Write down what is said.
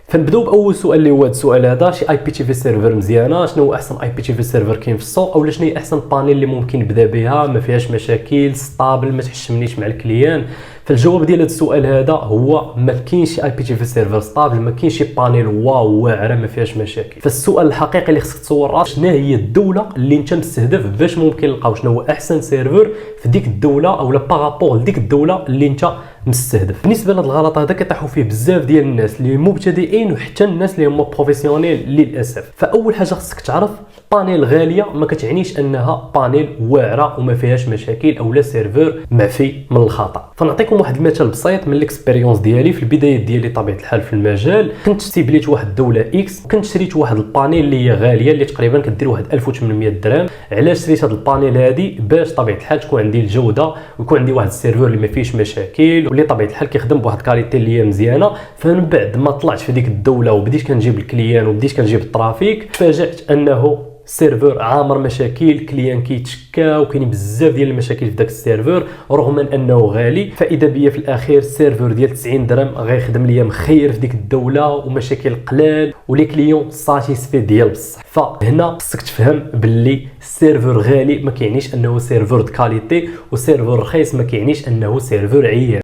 فنبداو باول سؤال اللي هو هذا السؤال هذا، شي اي بي تي في سيرفر مزيانه؟ شنو هو احسن اي بي تي في سيرفر كاين في السوق؟ اولا شنو هي احسن بانيل اللي ممكن نبدا بها ما فيهاش مشاكل، ستابل، ما تحشمنيش مع الكليان؟ فالجواب ديال هذا السؤال هذا هو ما كاينش شي اي بي تي في سيرفر ستابل، ما كاينش شي بانيل واو واعره ما فيهاش مشاكل. فالسؤال الحقيقي اللي خصك تصور راسك، شنو هي الدوله اللي انت مستهدف باش ممكن نلقاو شنو هو احسن سيرفر في ديك الدوله اولا بارابور لديك الدوله اللي انت مستهدف. بالنسبه لهذا الغلط هذا كيطيحوا فيه بزاف ديال الناس اللي مبتدئين وحتى الناس اللي هما بروفيسيونيل للاسف. فاول حاجه خصك تعرف، بانيل غاليه ما كتعنيش انها بانيل واعره وما فيهاش مشاكل اولا سيرفر معفي من الخطا. فنعطيكم واحد المثال بسيط من الاكسبيريونس ديالي في البدايات ديالي. طبيعه الحال في المجال كنت سيبليت واحد الدوله اكس، كنت شريت واحد البانيل اللي هي غاليه اللي تقريبا كدير واحد 1800 درهم. علاش شريت هذا البانيل هذه؟ باش طبيعه الحال تكون عندي الجوده ويكون عندي واحد السيرفر اللي ما فيهش مشاكل واللي طبيعه الحال كيخدم بواحد الكاليتي اللي هي مزيانه. فمن بعد ما طلعت في ديك الدوله وبديت كنجيب الكليان وبديت كنجيب الترافيك، تفاجأت انه سيرفر عامر مشاكل، كليان كيتشكى وكاين بزاف ديال المشاكل في داك السيرفر رغم من انه غالي. فاذا بيا في الاخير السيرفر ديال 90 درهم غيخدم ليا مخير في ديك الدوله ومشاكل قلال ولي كليون ساتيسفي ديال بصح. فهنا خصك تفهم باللي السيرفر غالي ما كيعنيش انه سيرفر د كاليتي، وسيرفر رخيص ما كيعنيش انه سيرفر عيان.